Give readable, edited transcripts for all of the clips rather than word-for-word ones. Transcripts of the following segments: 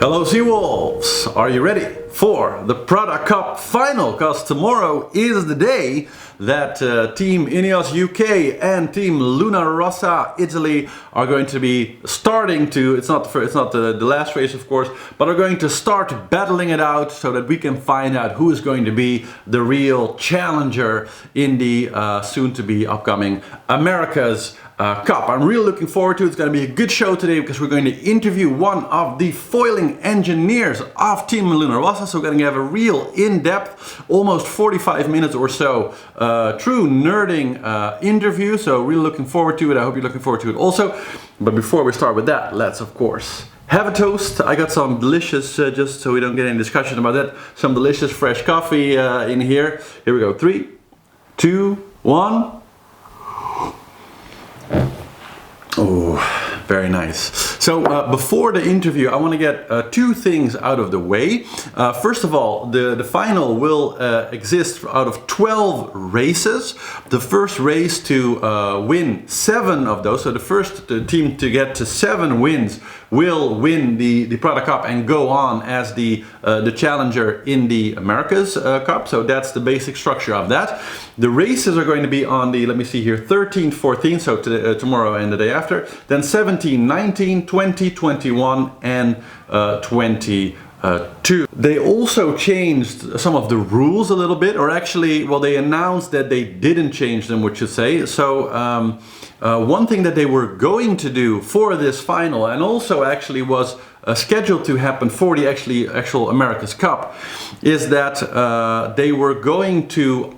Hello Seawolves, are you ready for the Prada Cup final? Because tomorrow is the day that Team Ineos UK and Team Luna Rossa Italy are going to be starting to, it's not the last race of course, but are going to start battling it out so that we can find out who is going to be the real challenger in the soon to be upcoming America's Cup. I'm really looking forward to it. It's going to be a good show today because we're going to interview one of the foiling engineers of Team Luna Rossa. So we're going to have a real in-depth, almost 45 minutes or so, true nerding interview. So really looking forward to it. I hope you're looking forward to it also. But before we start with that, let's of course have a toast. I got some delicious, just so we don't get any discussion about that, some delicious fresh coffee in here. Here we go. 3, 2, 1. Oh, very nice. So before the interview, I want to get two things out of the way. First of all, the final will exist out of 12 races. The first race to win 7 of those, so the first team to get to 7 wins will win the Prada Cup and go on as the challenger in the America's Cup. So that's the basic structure of that. The races are going to be on the, let me see here, 13th, 14th, so tomorrow and the day after. Then 17, 19, 20, 21 and 22. They also changed some of the rules a little bit, or actually, well, they announced that they didn't change them, which you say. So one thing that they were going to do for this final, and also actually was scheduled to happen for the actual America's Cup, is that they were going to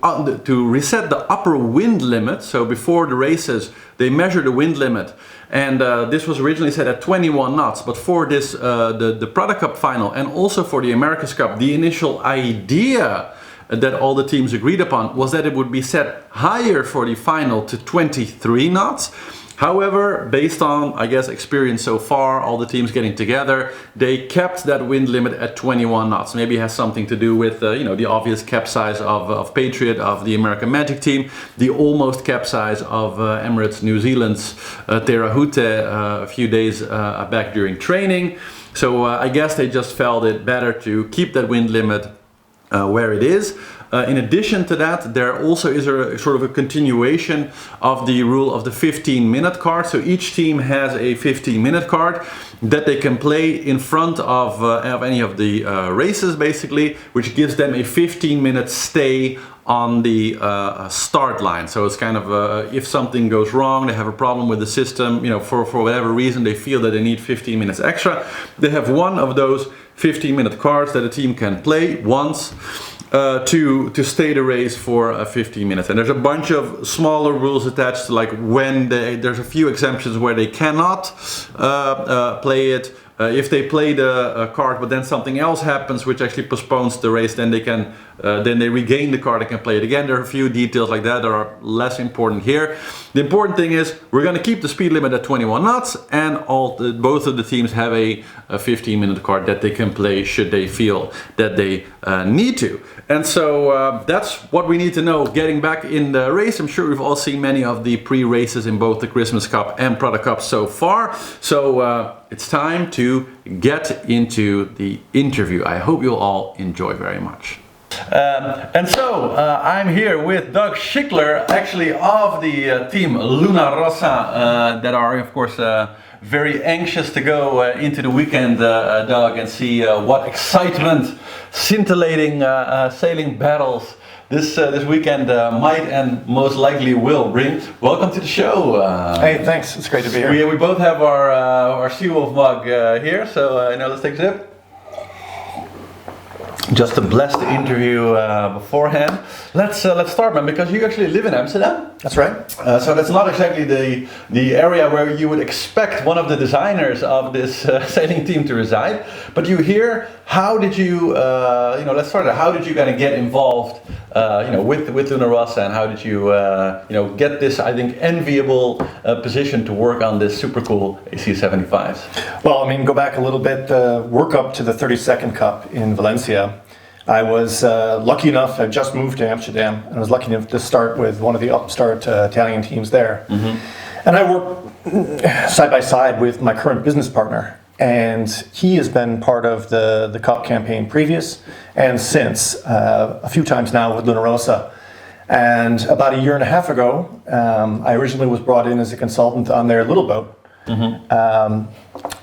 reset the upper wind limit. So before the races, they measured the wind limit, and this was originally set at 21 knots. But for this, the Prada Cup final, and also for the America's Cup, the initial idea that all the teams agreed upon was that it would be set higher for the final to 23 knots. However, based on, I guess, experience so far, all the teams getting together, they kept that wind limit at 21 knots. Maybe it has something to do with, the obvious capsize of Patriot, of the American Magic team, the almost capsize of Emirates New Zealand's Terra Haute a few days back during training. So I guess they just felt it better to keep that wind limit where it is. In addition to that, there also is a sort of a continuation of the rule of the 15-minute card. So each team has a 15-minute card that they can play in front of any of the races, basically, which gives them a 15-minute stay on the start line. So it's kind of if something goes wrong, they have a problem with the system, for whatever reason they feel that they need 15 minutes extra, they have one of those 15-minute cards that a team can play once to stay the race for 15 minutes. And there's a bunch of smaller rules attached, like when there's a few exemptions where they cannot play it. If they play the card, but then something else happens which actually postpones the race, then they regain the card and can play it again. There are a few details like that are less important here. The important thing is we're going to keep the speed limit at 21 knots, and both of the teams have a 15-minute card that they can play should they feel that they need to. And so that's what we need to know getting back in the race. I'm sure we've all seen many of the pre-races in both the Christmas Cup and Prada Cup so far. So it's time to get into the interview. I hope you'll all enjoy very much. And so I'm here with Doug Shickler, actually of the team Luna Rossa, that are of course very anxious to go into the weekend, Doug, and see what excitement, scintillating sailing battles this weekend might and most likely will bring. Welcome to the show. Hey, thanks. It's great to be here. We both have our Seawolf mug here, so let's take a sip. Just to bless the interview beforehand. Let's start, man, because you actually live in Amsterdam. That's right. So that's not exactly the area where you would expect one of the designers of this sailing team to reside. But you're here. How did you, let's start there. How did you kind of get involved, with Luna Rossa, and how did you, get this, I think, enviable position to work on this super cool AC75s? Well, go back a little bit. Work up to the 32nd Cup in Valencia. I was lucky enough, I just moved to Amsterdam, and I was lucky enough to start with one of the upstart Italian teams there. Mm-hmm. And I worked side by side with my current business partner and he has been part of the Cup campaign previous and since, a few times now with Luna Rossa. And about a year and a half ago, I originally was brought in as a consultant on their little boat.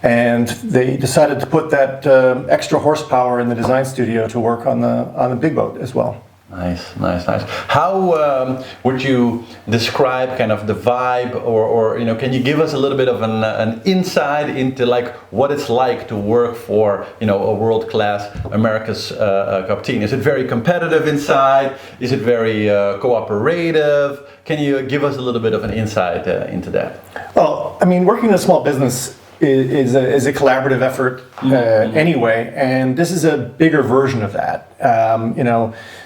And they decided to put that extra horsepower in the design studio to work on the big boat as well. Nice, nice, nice. How would you describe kind of the vibe, or can you give us a little bit of an insight into like what it's like to work for a world-class America's Cup team? Is it very competitive inside? Is it very cooperative? Can you give us a little bit of an insight into that? Well, I mean, working in a small business is a collaborative effort anyway, and this is a bigger version of that.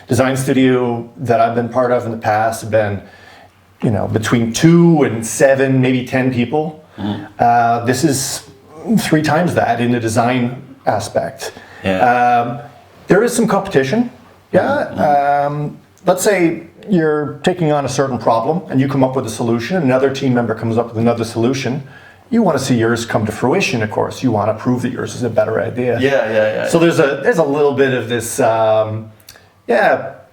Design studio that I've been part of in the past have been, between 2 and 7, maybe 10 people. This is 3 times that in the design aspect. Yeah. There is some competition. Yeah. Let's say you're taking on a certain problem and you come up with a solution, another team member comes up with another solution. You want to see yours come to fruition, of course. You want to prove that yours is a better idea. Yeah. So there's a little bit of this,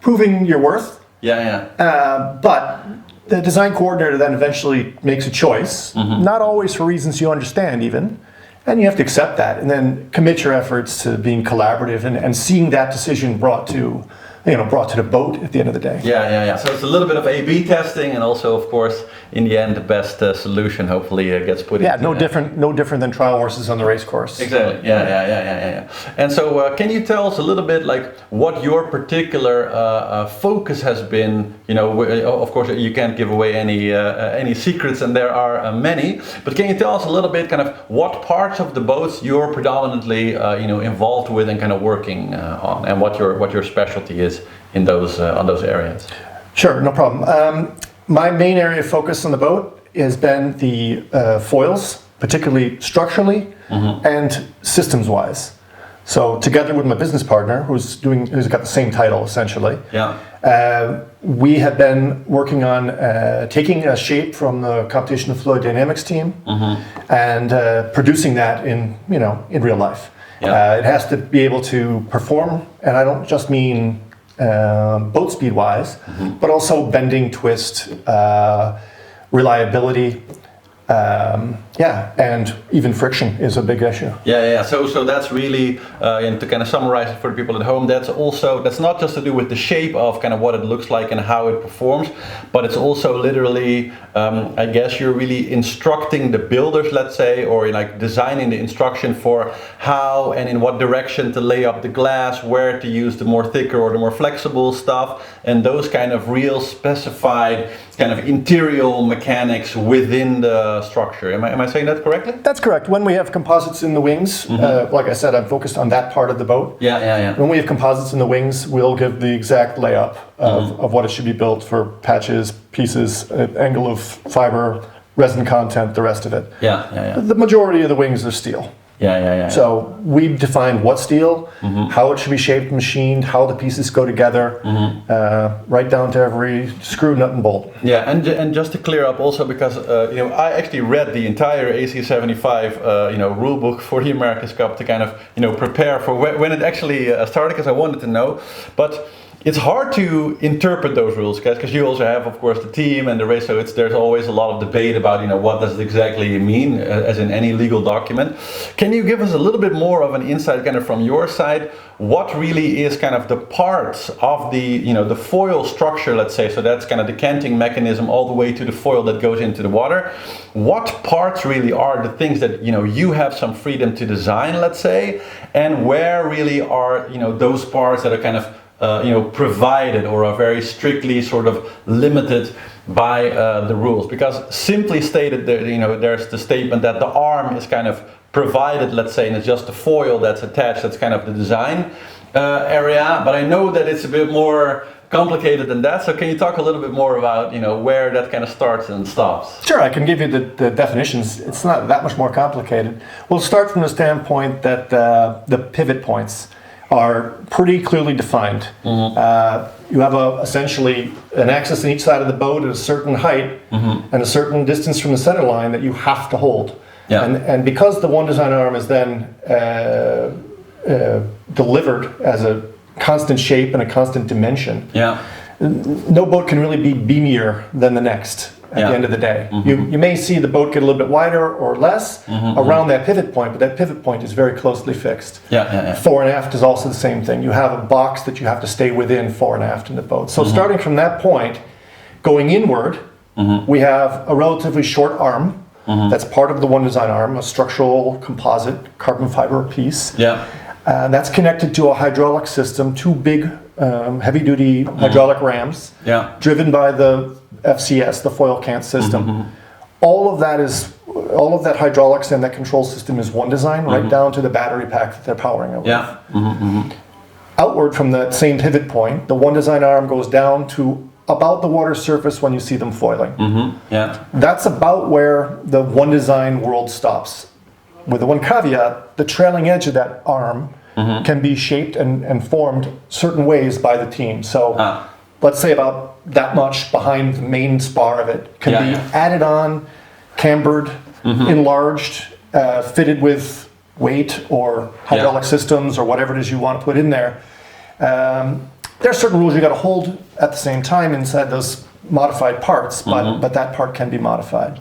proving your worth. But the design coordinator then eventually makes a choice, not always for reasons you understand even, and you have to accept that and then commit your efforts to being collaborative and seeing that decision brought to the boat at the end of the day. Yeah. So it's a little bit of A/B testing, and also, of course, in the end, the best solution hopefully gets put in. Yeah, no different than trial horses on the race course. Exactly. Yeah. And so, can you tell us a little bit like what your particular focus has been? Of course, you can't give away any secrets, and there are many. But can you tell us a little bit, kind of, what parts of the boats you're predominantly, involved with and kind of working on, and what your specialty is in those on those areas? Sure, no problem. My main area of focus on the boat has been the foils, particularly structurally and systems-wise. So together with my business partner, who's got the same title essentially, we have been working on taking a shape from the competition of fluid dynamics team and producing that in real life. It has to be able to perform, and I don't just mean boat speed wise, but also bending, twist, reliability, and even friction is a big issue. So that's really, and to kind of summarize it for the people at home, that's not just to do with the shape of kind of what it looks like and how it performs, but it's also literally, I guess you're really instructing the builders, let's say, or like designing the instruction for how and in what direction to lay up the glass, where to use the more thicker or the more flexible stuff, and those kind of real specified kind of interior mechanics within the structure. Am I saying that correctly? That's correct. When we have composites in the wings, like I said, I'm focused on that part of the boat. Yeah. When we have composites in the wings, we'll give the exact layup of what it should be built for patches, pieces, angle of fiber, resin content, the rest of it. Yeah. The majority of the wings are steel. Yeah. So we've defined what steel, how it should be shaped, machined, how the pieces go together, right down to every screw, nut, and bolt. Yeah, and just to clear up also, because I actually read the entire AC75 rule book for the America's Cup to kind of prepare for when it actually started, because I wanted to know, but. It's hard to interpret those rules, guys, because you also have, of course, the team and the race. So there's always a lot of debate about, what does it exactly mean, as in any legal document. Can you give us a little bit more of an insight, kind of from your side, what really is kind of the parts of the, the foil structure, let's say. So that's kind of the canting mechanism all the way to the foil that goes into the water. What parts really are the things that, you have some freedom to design, let's say, and where really are, those parts that are kind of provided or are very strictly sort of limited by the rules? Because simply stated, there's the statement that the arm is kind of provided, let's say, and it's just the foil that's attached. That's kind of the design area. But I know that it's a bit more complicated than that. So can you talk a little bit more about, where that kind of starts and stops? Sure, I can give you the definitions. It's not that much more complicated. We'll start from the standpoint that the pivot points are pretty clearly defined. You have essentially an axis on each side of the boat at a certain height and a certain distance from the center line that you have to hold. Yeah. And because the one design arm is then delivered as a constant shape and a constant dimension, no boat can really be beamier than the next at the end of the day. You may see the boat get a little bit wider or less around that pivot point, but that pivot point is very closely fixed. Fore and aft is also the same thing. You have a box that you have to stay within fore and aft in the boat. So starting from that point, going inward, we have a relatively short arm. That's part of the one design arm, a structural composite carbon fiber piece. That's connected to a hydraulic system, two big heavy-duty hydraulic rams, driven by the FCS, the foil cant system. All of that hydraulics and that control system is one design, right down to the battery pack that they're powering it with. Outward from that same pivot point, the one design arm goes down to about the water surface when you see them foiling. That's about where the one design world stops. With the one caveat, the trailing edge of that arm can be shaped and formed certain ways by the team. So let's say about that much behind the main spar of it can be added on, cambered, enlarged, fitted with weight or hydraulic systems or whatever it is you want to put in there. There are certain rules you got to hold at the same time inside those modified parts, but that part can be modified.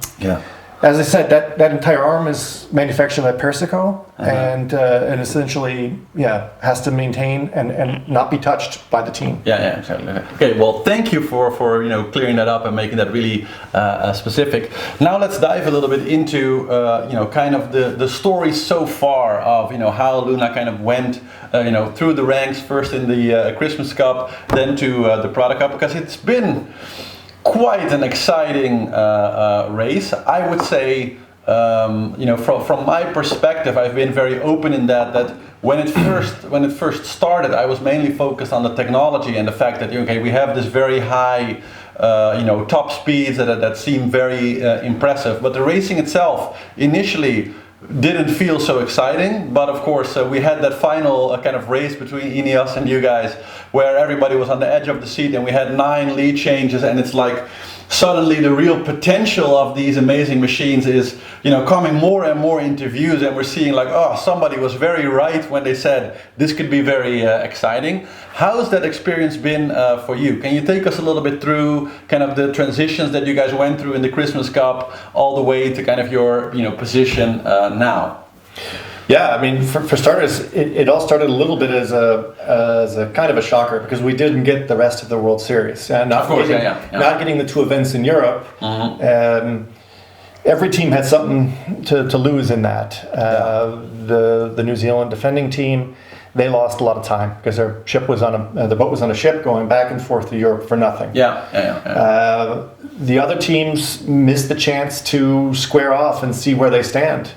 As I said, that entire arm is manufactured by Persico and essentially, has to maintain and not be touched by the team. Exactly. Okay, well, thank you for clearing that up and making that really specific. Now let's dive a little bit into kind of the story so far of how Luna kind of went through the ranks, first in the Christmas Cup, then to the Prada Cup, because it's been quite an exciting race. I would say, from my perspective, I've been very open in that when it first started, I was mainly focused on the technology and the fact that we have this very high top speeds that seem very impressive, but the racing itself initially didn't feel so exciting. But of course we had that final kind of race between Ineos and you guys where everybody was on the edge of the seat and we had 9 lead changes, and it's like suddenly the real potential of these amazing machines is coming more and more into views, and we're seeing like, oh, somebody was very right when they said this could be very exciting. How's that experience been for you? Can you take us a little bit through kind of the transitions that you guys went through in the Christmas Cup all the way to kind of your position now? Yeah, I mean, for starters, it all started a little bit as a kind of a shocker because we didn't get the rest of the World Series. Not getting the 2 events in Europe. Every team had something to lose in that. The New Zealand defending team, they lost a lot of time because their ship was the boat was on a ship going back and forth to Europe for nothing. The other teams missed the chance to square off and see where they stand.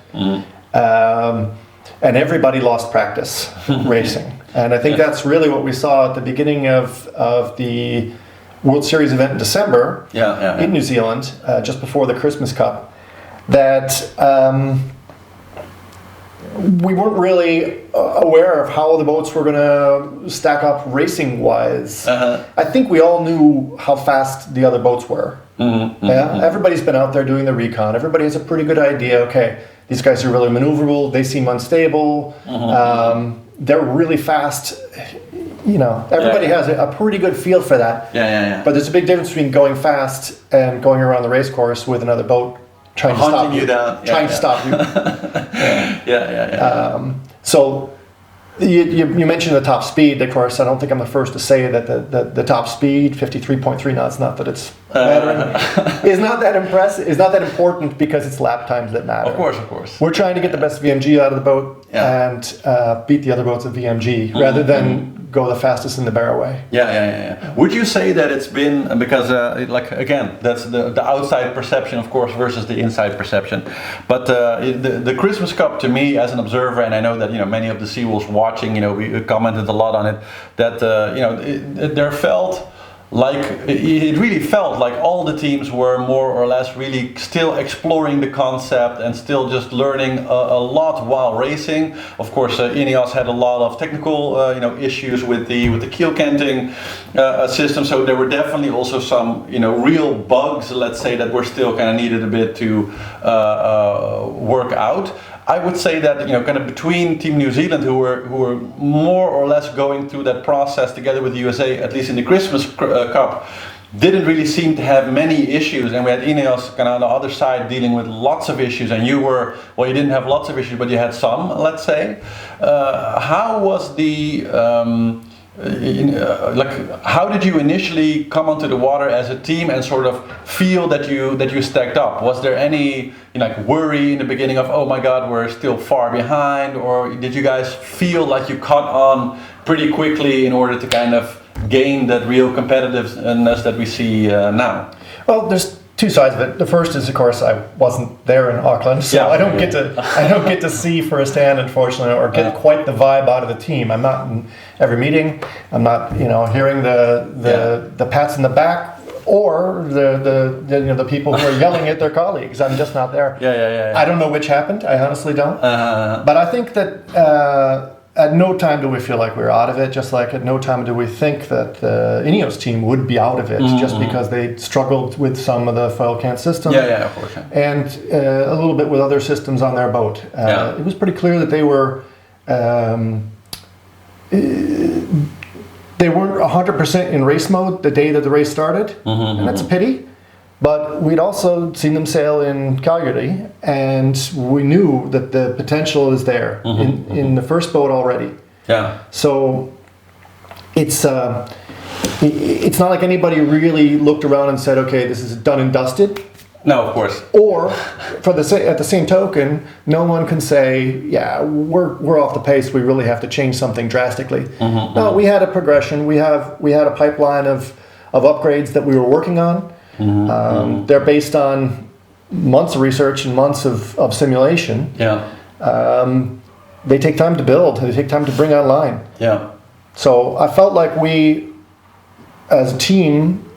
And everybody lost practice racing. And I think that's really what we saw at the beginning of the World Series event in December in New Zealand, just before the Christmas Cup, that we weren't really aware of how the boats were going to stack up racing-wise. I think we all knew how fast the other boats were. Everybody's been out there doing the recon. Everybody has a pretty good idea, okay, these guys are really maneuverable, they seem unstable, they're really fast. Everybody has a pretty good feel for that. But there's a big difference between going fast and going around the race course with another boat trying to stop you. Trying to stop you. So you mentioned the top speed. Of course, I don't think I'm the first to say that the top speed, 53.3 knots, not that it's mattering, is not that impressive, is not that important because it's lap times that matter. Of course. We're trying to get the best VMG out of the boat and beat the other boats at VMG rather than go the fastest in the Barraway. Would you say that it's been, because again, that's the outside perception, of course, versus the inside perception. But the Christmas Cup, to me, as an observer, and I know that many of the Seawolves watching, we commented a lot on it, that there felt like it really felt like all the teams were more or less really still exploring the concept and still just learning a lot while racing. Of course, Ineos had a lot of technical issues with the keel canting system, so there were definitely also some real bugs, let's say, that were still kind of needed a bit to work out. I would say that kind of between Team New Zealand, who were more or less going through that process together with the USA, at least in the Christmas Cup, didn't really seem to have many issues, and we had Ineos kind of on the other side dealing with lots of issues, and you didn't have lots of issues, but you had some, let's say. How was the how did you initially come onto the water as a team and sort of feel that you stacked up? Was there any worry in the beginning of, oh my God, we're still far behind, or did you guys feel like you caught on pretty quickly in order to kind of gain that real competitiveness that we see now? Well, there's two sides of it. The first is, of course, I wasn't there in Auckland, so I don't get to see firsthand, unfortunately, or get quite the vibe out of the team. I'm not in every meeting. I'm not, hearing the pats in the back or the people who are yelling at their colleagues. I'm just not there. I don't know which happened. I honestly don't. But I think that. At no time do we feel like we're out of it, just like at no time do we think that the Ineos team would be out of it just because they struggled with some of the foil can system. Of course. And a little bit with other systems on their boat. It was pretty clear that they weren't 100% in race mode the day that the race started, and that's a pity. But we'd also seen them sail in Calgary, and we knew that the potential is there in the first boat already. So it's not like anybody really looked around and said, okay, this is done and dusted. No, of course. Or at the same token, no one can say, yeah, we're off the pace. We really have to change something drastically. No, we had a progression. We had a pipeline of upgrades that we were working on. They're based on months of research and months of simulation. They take time to build. They take time to bring online. So I felt like we, as a team,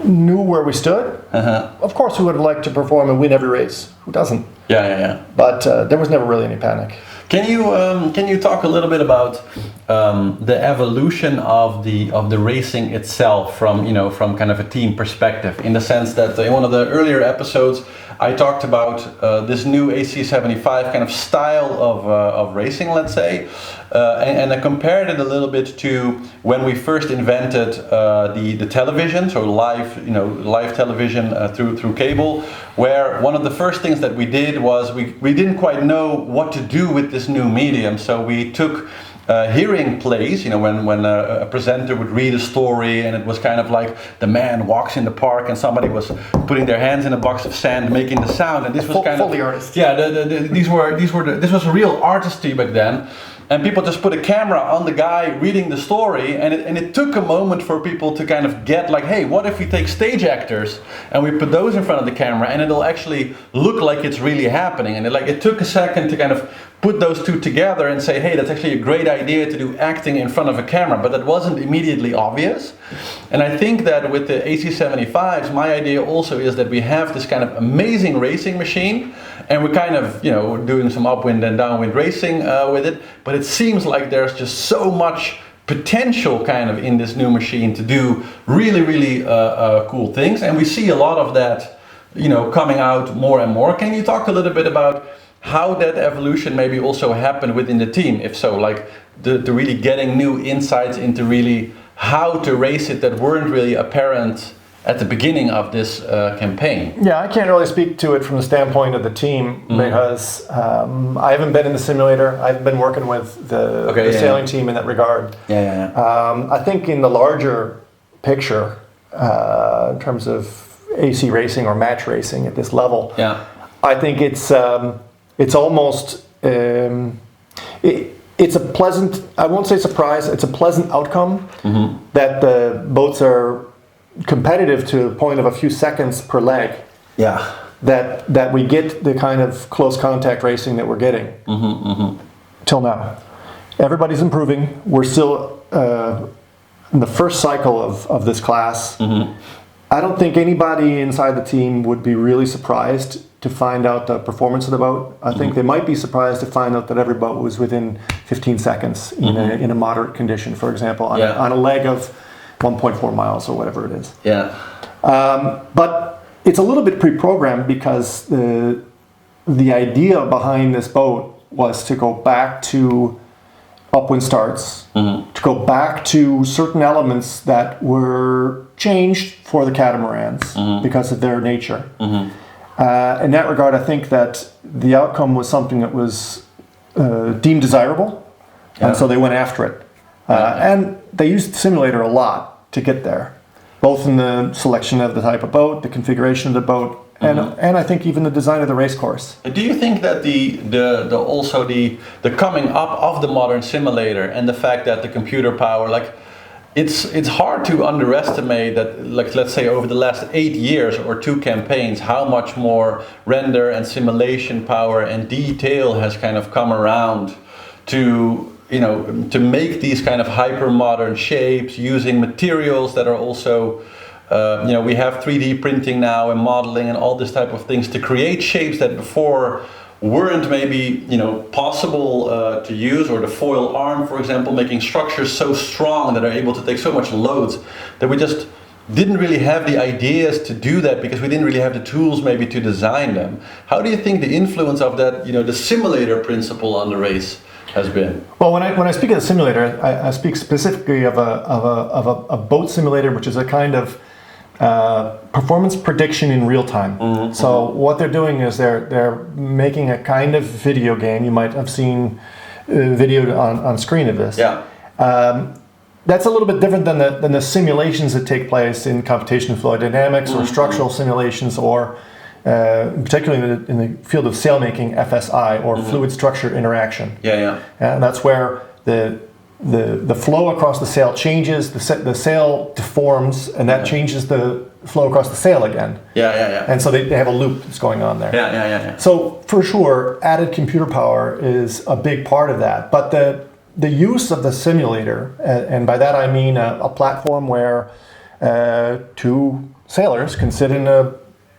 knew where we stood. Of course, we would have liked to perform and win every race. Who doesn't? But there was never really any panic. Can you talk a little bit about the evolution of the racing itself from kind of a team perspective, in the sense that in one of the earlier episodes I talked about this new AC75 kind of style of racing, let's say, and I compared it a little bit to when we first invented the television, so live television through cable, where one of the first things that we did was we didn't quite know what to do with this new medium, so we took hearing plays, when a presenter would read a story and it was kind of like the man walks in the park and somebody was putting their hands in a box of sand making the sound, and this was kind of fully artist. This was real artistry back then. And people just put a camera on the guy reading the story, and it took a moment for people to kind of get like, hey, what if we take stage actors and we put those in front of the camera and it'll actually look like it's really happening. And it took a second to kind of put those two together and say, hey, that's actually a great idea to do acting in front of a camera, but that wasn't immediately obvious. And I think that with the AC75s, my idea also is that we have this kind of amazing racing machine, and we're kind of, doing some upwind and downwind racing with it, but it seems like there's just so much potential kind of in this new machine to do really, really cool things, and we see a lot of that, coming out more and more. Can you talk a little bit about how that evolution maybe also happened within the team, if so, like the really getting new insights into really how to race it that weren't really apparent at the beginning of this campaign? Yeah, I can't really speak to it from the standpoint of the team because I haven't been in the simulator. I've been working with the sailing team in that regard. I think in the larger picture, in terms of AC racing or match racing at this level, I think it's almost it's a pleasant, I won't say surprise, it's a pleasant outcome that the boats are competitive to the point of a few seconds per leg. That we get the kind of close contact racing that we're getting till now. Everybody's improving. We're still in the first cycle of this class, I don't think anybody inside the team would be really surprised to find out the performance of the boat. I think they might be surprised to find out that every boat was within 15 seconds in a moderate condition, for example, on a leg of 1.4 miles or whatever it is. Yeah. But it's a little bit pre-programmed because the idea behind this boat was to go back to upwind starts, to go back to certain elements that were changed for the catamarans because of their nature. In that regard, I think that the outcome was something that was deemed desirable, and so they went after it. And they used the simulator a lot to get there, both in the selection of the type of boat, the configuration of the boat, and I think even the design of the race course. Do you think that the coming up of the modern simulator and the fact that the computer power, like it's hard to underestimate that, like, let's say over the last 8 years or 2 campaigns, how much more render and simulation power and detail has kind of come around to, you know, to make these kind of hyper modern shapes using materials that are also you know, we have 3D printing now and modeling and all this type of things to create shapes that before weren't maybe, you know, possible to use, or the foil arm, for example, making structures so strong that are able to take so much loads that we just didn't really have the ideas to do that because we didn't really have the tools maybe to design them. How do you think the influence of that, you know, the simulator principle on the race has been? Well, when I speak of the simulator, I speak specifically of a boat simulator, which is a kind of performance prediction in real time. So what they're doing is they're making a kind of video game. You might have seen video on screen of this. Yeah. That's a little bit different than the simulations that take place in computational fluid dynamics or structural simulations, or particularly in the field of sailmaking, FSI, or fluid structure interaction. And that's where the flow across the sail changes, the sail deforms, and that changes the flow across the sail again. And so they have a loop that's going on there. So for sure, added computer power is a big part of that. But the use of the simulator, and by that I mean a platform where 2 sailors can sit in a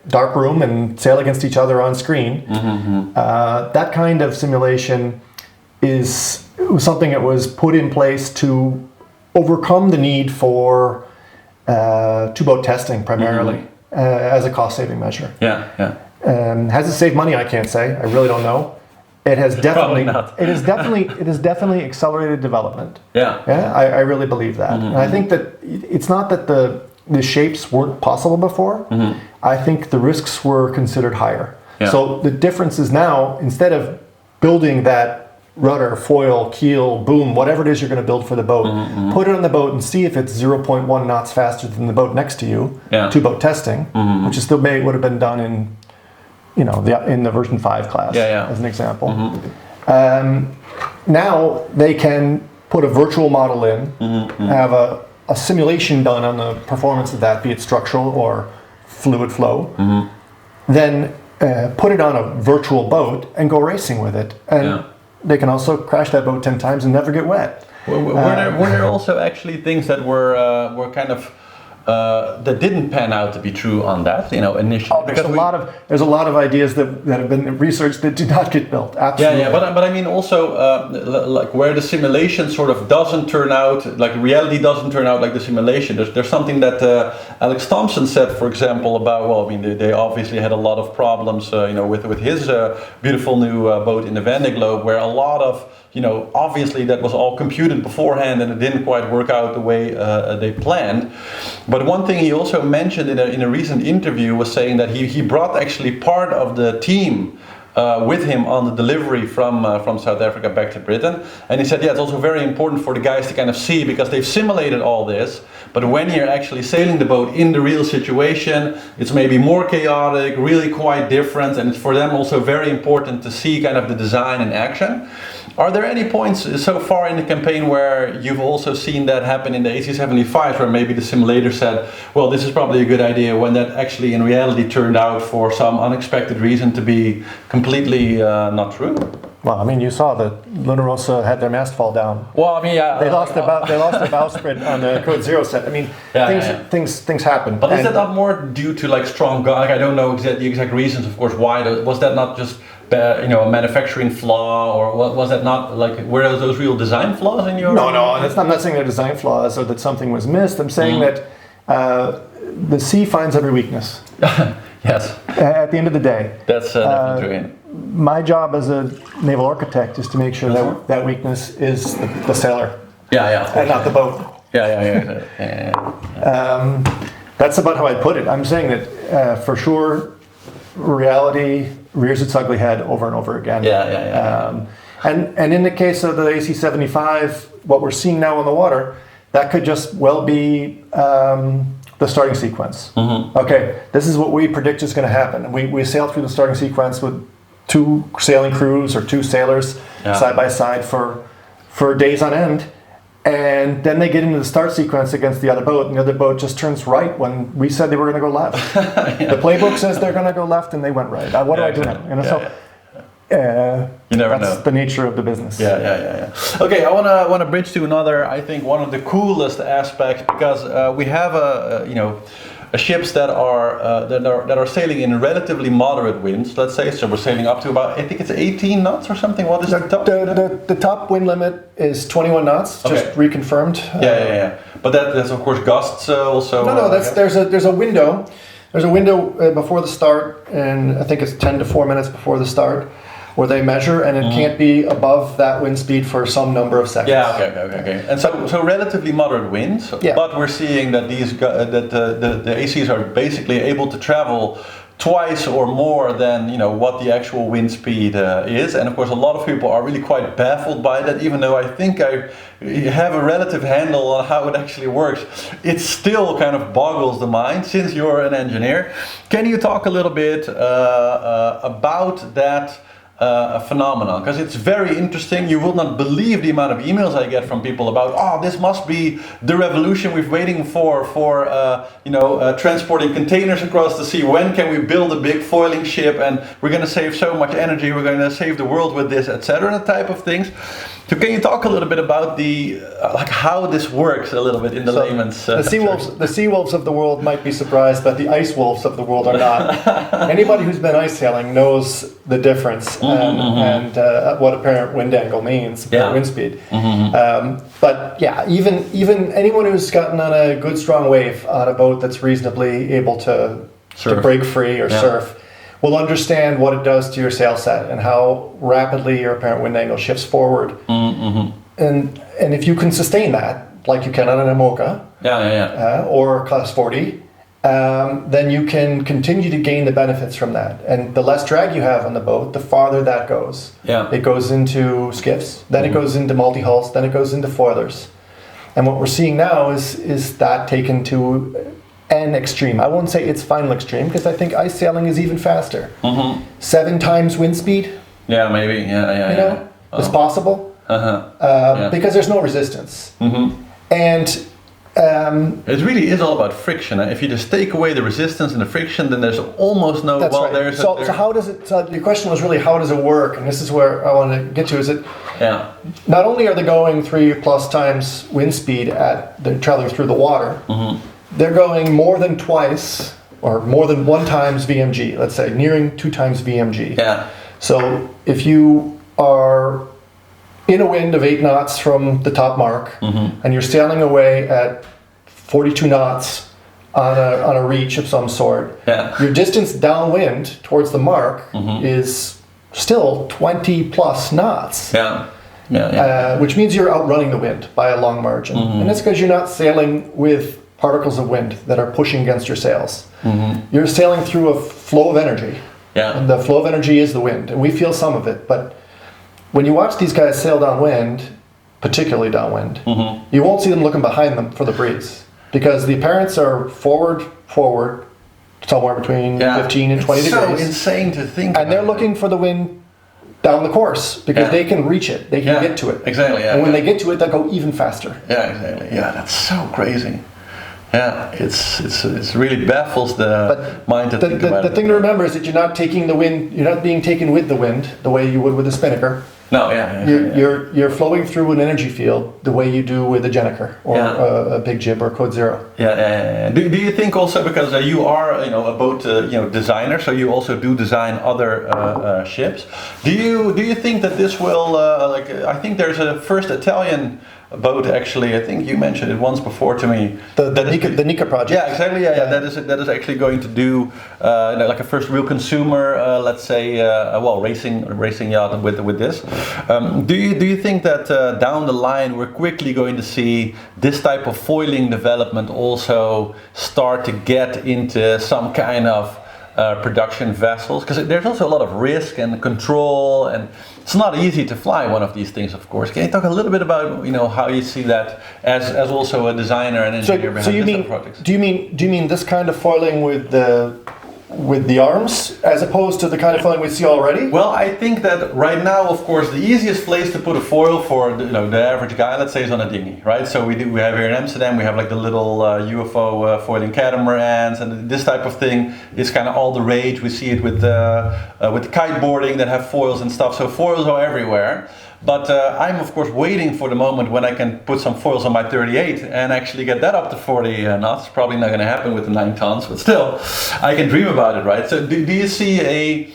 dark room and sail against each other on screen, that kind of simulation is something that was put in place to overcome the need for two-boat testing primarily as a cost-saving measure. Has it saved money? I can't say. I really don't know. It has definitely. It has definitely accelerated development. I really believe that. And I think that it's not that the shapes weren't possible before. I think the risks were considered higher. So the difference is now, instead of building that rudder, foil, keel, boom, whatever it is you're going to build for the boat, put it on the boat and see if it's 0.1 knots faster than the boat next to you, two-boat testing, which is still would have been done in, you know, in the version 5 class, as an example. Now they can put a virtual model in, have a simulation done on the performance of that, be it structural or fluid flow, then put it on a virtual boat and go racing with it. And they can also crash that boat 10 times and never get wet. Were there also actually things that were kind of that didn't pan out to be true on that, you know, initially? There's a lot of ideas that have been researched that did not get built. Absolutely. But I mean also like where the simulation sort of doesn't turn out, like reality doesn't turn out like the simulation. There's something that Alex Thompson said, for example, about, well, I mean they obviously had a lot of problems, you know, with his beautiful new boat in the Vendée Globe, where a lot of, you know, obviously that was all computed beforehand and it didn't quite work out the way they planned. But one thing he also mentioned in a recent interview was saying that he brought actually part of the team with him on the delivery from South Africa back to Britain. And he said, yeah, it's also very important for the guys to kind of see, because they've simulated all this, but when you're actually sailing the boat in the real situation, it's maybe more chaotic, really quite different, and it's for them also very important to see kind of the design in action. Are there any points so far in the campaign where you've also seen that happen in the AC75, where maybe the simulator said, well, this is probably a good idea, when that actually in reality turned out for some unexpected reason to be completely not true? Well, I mean, you saw that Luna Rossa had their mast fall down. Well, I mean, yeah, they lost their bowsprit on the Code Zero set. I mean, things happen. But is that not more due to like strong? Like, I don't know the exact reasons, of course. Why was that not just a manufacturing flaw, or was that not like were those real design flaws in your? No, I'm not saying they're design flaws or that something was missed. I'm saying that the sea finds every weakness. Yes. At the end of the day, that's definitely true. My job as a naval architect is to make sure that weakness is the sailor. And not the boat. That's about how I put it. I'm saying that for sure, reality rears its ugly head over and over again. And in the case of the AC-75, what we're seeing now on the water, that could just well be the starting sequence. Okay, this is what we predict is going to happen. We sail through the starting sequence with 2 sailing crews or 2 sailors side by side for days on end, and then they get into the start sequence against the other boat, and the other boat just turns right when we said they were going to go left. The playbook says they're going to go left, and they went right. What do I do now? You never know. That's the nature of the business. Okay, I want to bridge to another. I think one of the coolest aspects, because we have ships that are sailing in relatively moderate winds. Let's say so we're sailing up to about, I think it's 18 knots or something. What is the top? The top wind limit is 21 knots. Just reconfirmed. But that's of course gusts also. No. There's a window. There's a window before the start, and I think it's 10 to 4 minutes before the start, where they measure, and it can't be above that wind speed for some number of seconds. Okay. And so relatively moderate winds, but we're seeing that the ACs are basically able to travel twice or more than what the actual wind speed is, and of course a lot of people are really quite baffled by that. Even though I think I have a relative handle on how it actually works, it still kind of boggles the mind. Since you're an engineer, can you talk a little bit about that phenomenon, because it's very interesting. You will not believe the amount of emails I get from people about, this must be the revolution we've waiting for transporting containers across the sea. When can we build a big foiling ship, and we're going to save so much energy, we're going to save the world with this, etc. type of things. So can you talk a little bit about the how this works a little bit in the layman's the sea wolves of the world might be surprised, but the ice wolves of the world are not. Anybody who's been ice sailing knows the difference and what apparent wind angle means, wind speed. But even anyone who's gotten on a good strong wave on a boat that's reasonably able to break free or surf will understand what it does to your sail set and how rapidly your apparent wind angle shifts forward. And if you can sustain that, like you can on an IMOCA or Class 40, then you can continue to gain the benefits from that. And the less drag you have on the boat, the farther that goes. It goes into skiffs, then it goes into multi-hulls, then it goes into foilers. And what we're seeing now is that taken to an extreme. I won't say it's final extreme, because I think ice sailing is even faster. 7 times wind speed. Maybe. It's possible. Because there's no resistance. And it really is all about friction. If you just take away the resistance and the friction, then there's almost no. That's right. So how does it? So your question was really, how does it work? And this is where I want to get to. Is it? Not only are they going 3+ times wind speed they're traveling through the water. They're going more than twice or more than 1 times VMG. Let's say nearing 2 times VMG. So if you are in a wind of 8 knots from the top mark, and you're sailing away at 42 knots on a reach of some sort, your distance downwind towards the mark is still 20+ knots. Which means you're outrunning the wind by a long margin. And that's because you're not sailing with particles of wind that are pushing against your sails. You're sailing through a flow of energy. And the flow of energy is the wind, and we feel some of it, but when you watch these guys sail downwind, particularly downwind, you won't see them looking behind them for the breeze, because the apparents are forward, somewhere between 15 and 20 degrees. It's so insane to think. And they're looking for the wind down the course, because they can reach it, they can get to it. And when they get to it, they'll go even faster. That's so crazy. It's really baffles the mind to think about it. The thing to remember is that you're not taking the wind, you're not being taken with the wind the way you would with a spinnaker. No, You're flowing through an energy field the way you do with a Jenniker or a big jib or Code Zero. Do you think also, because you are a boat designer, so you also do design other ships? Do you think that this will I think there's a first Italian boat, actually, I think you mentioned it once before to me. The Nika project. Yeah, exactly. Yeah. That is actually going to do like a first real consumer, let's say, racing yacht with this. Do you think that down the line we're quickly going to see this type of foiling development also start to get into some kind of production vessels? Because there's also a lot of risk and control, and it's not easy to fly one of these things, of course. Can you talk a little bit about how you see that as also a designer and engineer behind this type of projects? Do you mean this kind of foiling with the arms as opposed to the kind of foiling we see already? Well, I think that right now, of course, the easiest place to put a foil for the average guy, let's say, is on a dinghy, right? So we have here in Amsterdam, we have like the little UFO foiling catamarans, and this type of thing is kind of all the rage. We see it with kiteboarding that have foils and stuff. So foils are everywhere. But I'm of course waiting for the moment when I can put some foils on my 38 and actually get that up to 40 knots. Probably not going to happen with the 9 tons, but still, I can dream about it, right? So do you see a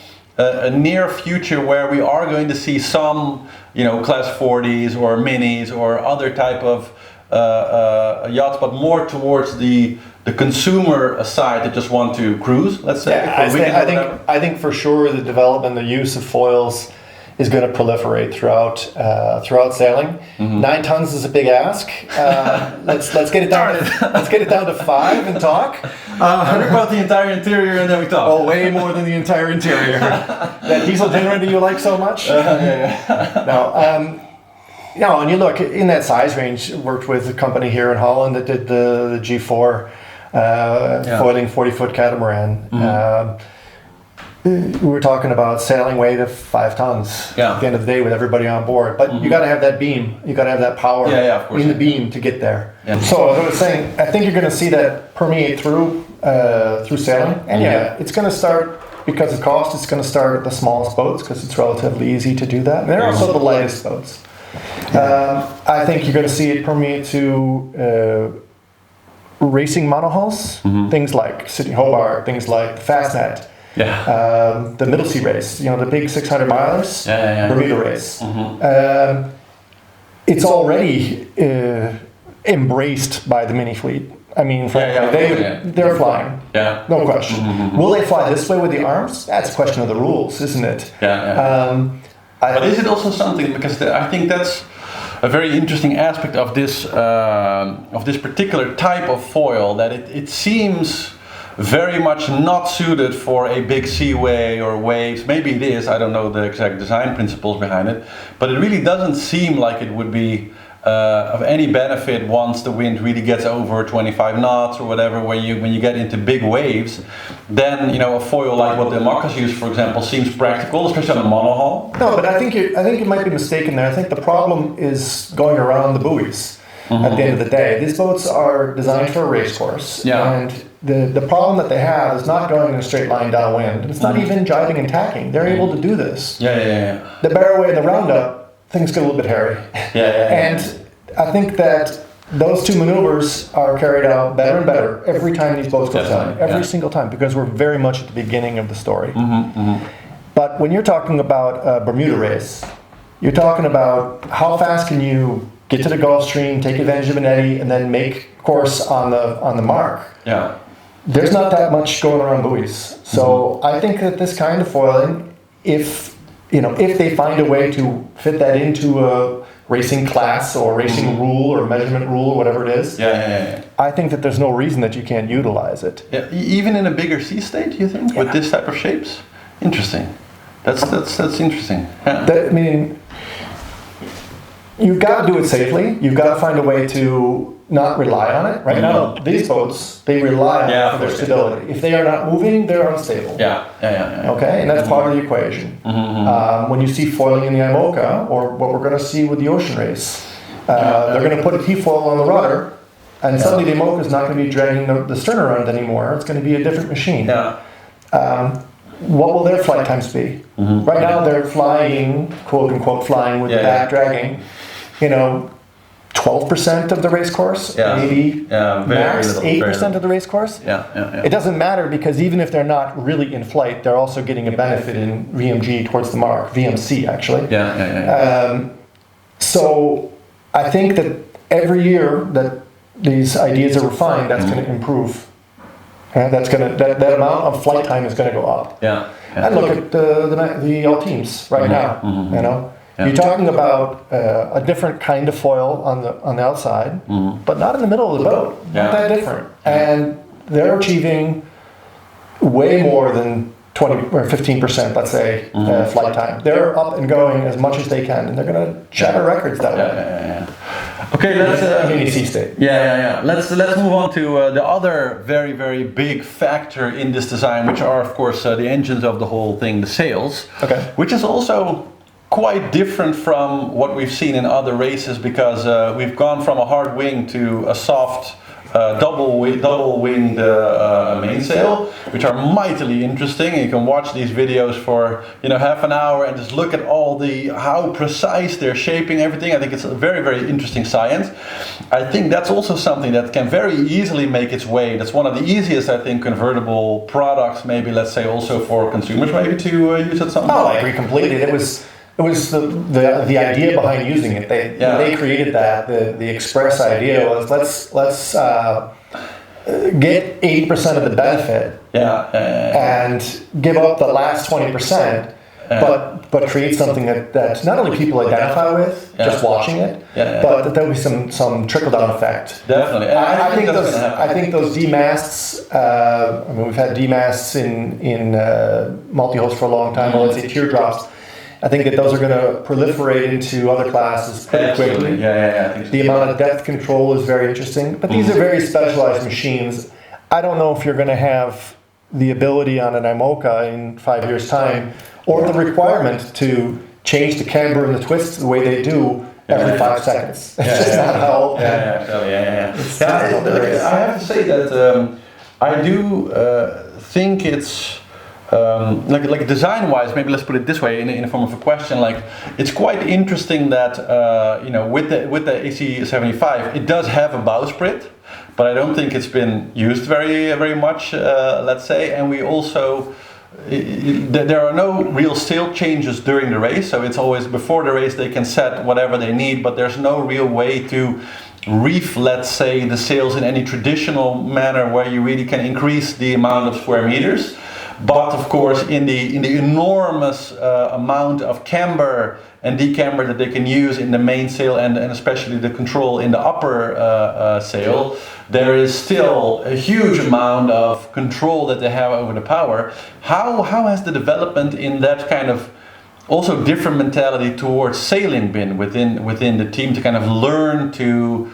near future where we are going to see some, class 40s or minis or other type of yachts, but more towards the consumer side that just want to cruise, let's say? Yeah, I think for sure the development, the use of foils is going to proliferate throughout sailing. Mm-hmm. 9 tons is a big ask. Let's get it down. Let's get it down to 5 and talk. About the entire interior, and then we talk. Oh, way more than the entire interior. That diesel generator you like so much. No, and you look in that size range. Worked with a company here in Holland that did the G4 foiling 40-foot catamaran. Mm-hmm. We were talking about sailing weight of 5 tons at the end of the day with everybody on board. But you got to have that beam. You got to have that power in the beam to get there. Yeah. So as I was saying, I think you're going to see that permeate through sailing. And it's going to start, because of cost, it's going to start at the smallest boats because it's relatively easy to do that. And they're also the lightest boats. I think you're going to see it permeate to racing monohulls, things like Sydney Hobart, things like the Fastnet. The Middle Sea race, the big 600 milers, Bermuda race. Mm-hmm. It's already embraced by the mini fleet. I mean, frankly, they're flying. Yeah. No question. Mm-hmm. Will they fly this way with the arms? That's a question of the rules, isn't it? But is it also something, because I think that's a very interesting aspect of this particular type of foil, that it seems very much not suited for a big seaway or waves. Maybe it is, I don't know the exact design principles behind it, but it really doesn't seem like it would be of any benefit once the wind really gets over 25 knots or whatever. When you get into big waves, then a foil like what the Macas use, for example, seems practical, especially on a monohull. No, but I think you might be mistaken there. I think the problem is going around the buoys. At the end of the day, these boats are designed for a race course, and the problem that they have is not going in a straight line downwind. It's not even jibing and tacking. They're able to do this. The barroway and the roundup, things get a little bit hairy. And I think that those two maneuvers are carried out better and better every time these boats go sailing, every single time, because we're very much at the beginning of the story. But when you're talking about a Bermuda race, you're talking about how fast can you get to the Gulf Stream, take advantage of an eddy, and then make course on the mark. There's not that much going around buoys. So I think that this kind of foiling, if they find a way to fit that into a racing class or racing rule or measurement rule, whatever it is, I think that there's no reason that you can't utilize it. Even in a bigger sea state, you think, with this type of shapes? Interesting. That's interesting. I mean, you've got to do it safely. You've got to find a way to not rely on it. Right now, these boats, they rely on it for their stability. If they are not moving, they're unstable. Okay, and that's part of the equation. When you see foiling in the IMOCA, or what we're going to see with the ocean race, they're going to put a T-foil on the rudder, and suddenly the IMOCA is not going to be dragging the stern around anymore. It's going to be a different machine. what will their flight times be? Right now they're flying, quote unquote, flying with the back dragging, 12% of the race course, maybe max 8% of the race course. It doesn't matter because even if they're not really in flight, they're also getting a benefit in VMG towards the mark, VMC actually. So I think that every year that these ideas are refined, that's going to improve. That's going to that amount of flight time is going to go up. And look at the all teams right now. You're talking about a different kind of foil on the outside, but not in the middle of the boat. Not that different. And they're achieving way more than 20 or 15%, let's say, flight time. They're up and going as much as they can, and they're going to shatter records that way. Okay, let's state. Let's move on to the other very, very big factor in this design, which are of course the engines of the whole thing, the sails. Which is also quite different from what we've seen in other races because we've gone from a hard wing to a soft double winged mainsail, which are mightily interesting. You can watch these videos for half an hour and just look at how precise they're shaping everything. I think it's a very, very interesting science. I think that's also something that can very easily make its way. That's one of the easiest, I think, convertible products. Maybe let's say also for consumers, maybe to use at some point. Oh, I agree completely. It was the idea behind using it. They created that. The express idea was let's get 80% of the benefit and give up the last 20%, but create something that not only people identify with just watching it, but that there'll be some trickle down effect. Definitely. I think those D masts. We've had D masts in multi-hulls for a long time. Or let's say teardrops. I think that those are going to proliferate into other classes pretty quickly. I think so. The amount of depth control is very interesting, but these are very specialized machines. I don't know if you're going to have the ability on an IMOCA in 5 years' time, or the requirement to change the camber and the twists the way they do every 5 seconds. It's just not how. I have to say that I do think it's. Like design-wise, maybe let's put it this way in the form of a question. Like, it's quite interesting that with the AC75, it does have a bowsprit, but I don't think it's been used very, very much. Let's say, and we also there are no real sail changes during the race, so it's always before the race they can set whatever they need, but there's no real way to reef, let's say, the sails in any traditional manner where you really can increase the amount of square meters. But of course, in the enormous amount of camber and decamber that they can use in the mainsail and especially the control in the upper sail, there is still a huge amount of control that they have over the power. How has the development in that kind of also different mentality towards sailing been within the team to kind of learn to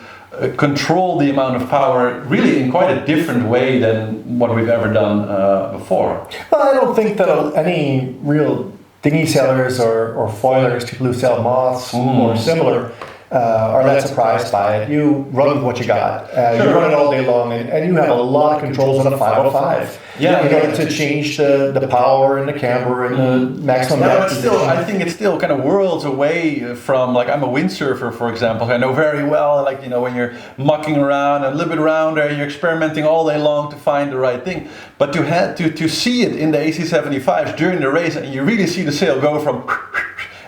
control the amount of power really in quite a different way than what we've ever done before? Well, I don't think that any real dinghy sailors or foilers, people who sail moths or similar, are that surprised by it. You run with what you got. You run it all day long, and you have a lot of controls on a 505. In order to change the power and the camber and the maximum depth. But still, I think it's still kind of worlds away from, like, I'm a windsurfer, for example. I know very well, like, when you're mucking around a little bit around there, you're experimenting all day long to find the right thing. But to see it in the AC75s during the race, and you really see the sail go from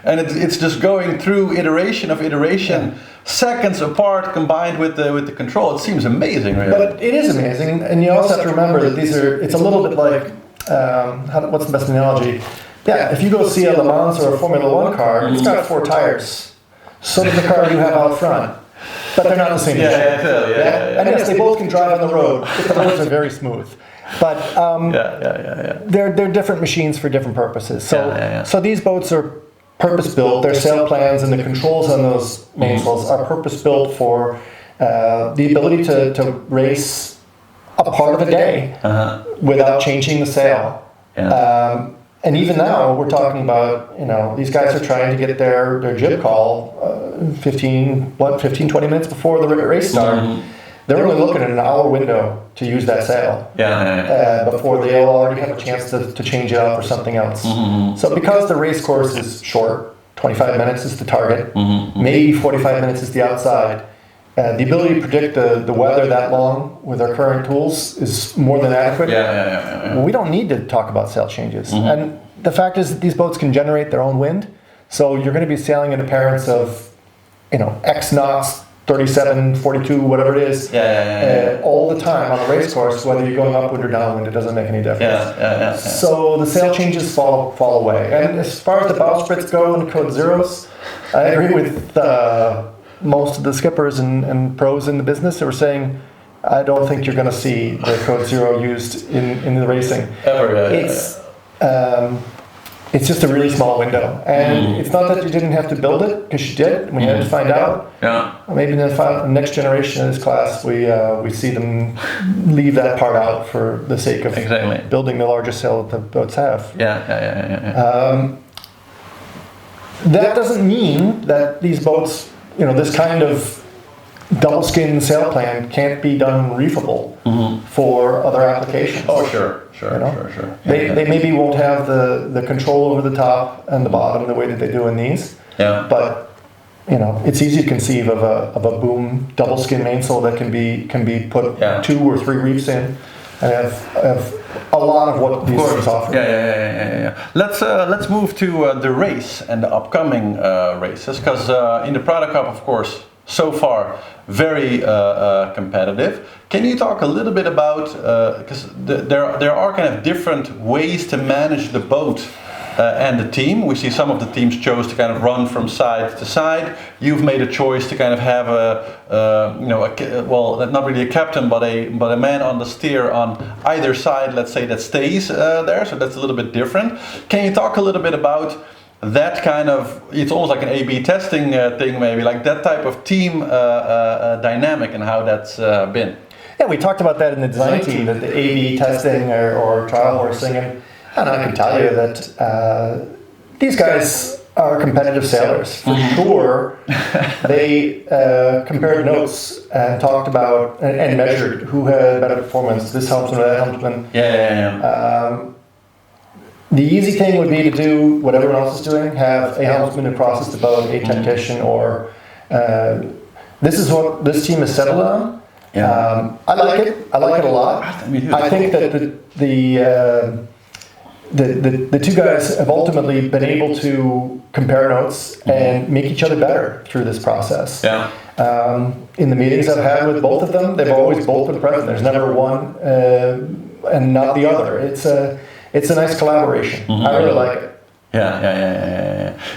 and it's just going through iteration of iteration, seconds apart, combined with the control. It seems amazing, really. But it is amazing, and you also have to remember that it's a little bit like, what's the best analogy? Yeah, if you go see a Le Mans or a Formula One car, it's got 4 tires. So does the car you have out front. But they're not the same machine. And yes, they both can drive on the road, but the roads are very smooth. But they're different machines for different purposes. So these boats are purpose-built. Their sail plans and the controls on those mainsails are purpose-built for the ability to race a part of a day without changing the sail. And even now, we're talking about, these guys are trying to get their jib call 15, 20 minutes before the race start. they're only looking at an hour window to use that sail. Before they'll already have a chance to change it out for something else. So because the race course is short, 25 minutes is the target, maybe 45 minutes is the outside, the ability to predict the weather that long with our current tools is more than adequate. We don't need to talk about sail changes. And the fact is that these boats can generate their own wind. So you're going to be sailing in appearance of, X knots, 37, 42, whatever it is, all the time on a race course, whether you're going upwind or downwind, it doesn't make any difference. So the sail changes fall away. And as far as the bow splits go and code zeros, I agree with most of the skippers and pros in the business who are saying, I don't think you're going to see the code zero used in the racing. It's just a really small window, and it's not that you didn't have to build it, because you did. We had to find out. Maybe in the next generation of this class, we see them leave that part out for the sake of building the largest sail that the boats have. That doesn't mean that these boats, this kind of double skin sail plan can't be done reefable for other applications. Sure. They maybe won't have the control over the top and the bottom the way that they do in these. But it's easy to conceive of a boom double skin mainsail that can be put 2 or 3 reefs in and have a lot of what these things offer. Let's move to the race and the upcoming races, because in the Prada Cup, of course, so far very competitive. Can you talk a little bit about, because there are kind of different ways to manage the boat and the team. We see some of the teams chose to kind of run from side to side. You've made a choice to kind of have not really a captain, but a man on the steer on either side, let's say, that stays there. So that's a little bit different. Can you talk a little bit about that kind of, it's almost like an A/B testing thing, maybe, like that type of team dynamic and how that's been? Yeah, we talked about that in the design team, that the A/B testing or trial horsing, and I can tell you that these guys are competitive sailors. For sure, they compared notes and talked about and measured who had better performance, this helmsman or that helmsman. The easy thing would be to do what everyone else is doing, have a helmsman who crosses the boat, a tactician, or this is what this team has settled on. I like it. I like it a lot. I think that the two guys have ultimately been able to compare notes and make each other better through this process. In the meetings I've had with both of them, they've always both been present. There's never one and not the other. It's a nice collaboration. I really like it.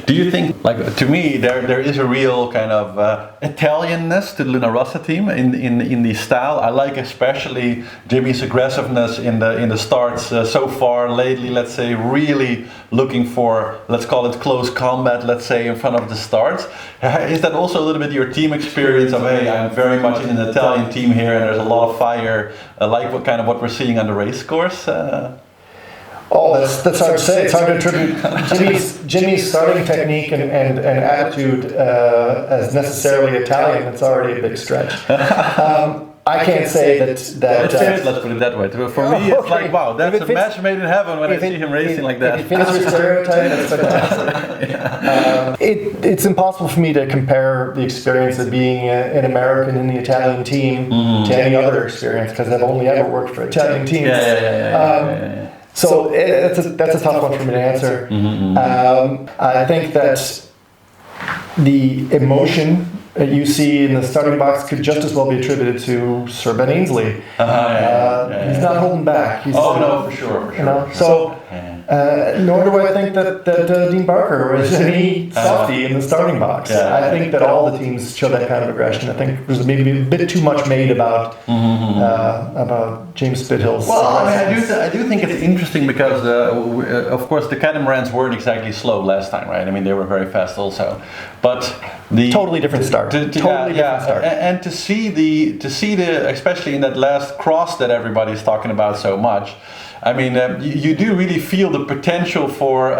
Do you think, like, to me, there is a real kind of Italianness to the Luna Rossa team in the style. I like especially Jimmy's aggressiveness in the starts so far lately. Let's say really looking for, let's call it close combat. Let's say in front of the starts. Is that also a little bit your team experience of, hey, I'm very much in an Italian team here, and there's a lot of fire, like what we're seeing on the race course? That's hard to say. It's hard to attribute Jimmy's starting technique and attitude as necessarily Italian. It's already a big stretch. I can't say that. Let's put it that way. For me, it's like, wow, that's a match made in heaven when I see him racing like that. If it fits your stereotype, that's fantastic. It's impossible for me to compare the experience of being an American in the Italian team to any other experience, because I've only ever worked for Italian teams. So that's a tough one for me to answer. I think that the emotion that you see in the starting box could just as well be attributed to Sir Ben Ainsley. He's not holding back. For sure. So nor do I think that Dean Barker was any softy in the starting box. I think that all the teams show that kind of aggression. I think there's maybe a bit too much made about James Spithill's. Well, I do think it's interesting because, of course, the catamarans weren't exactly slow last time, right? I mean, they were very fast also, but the totally different start. Different start. And to see the especially in that last cross that everybody's talking about so much. I mean, you do really feel the potential for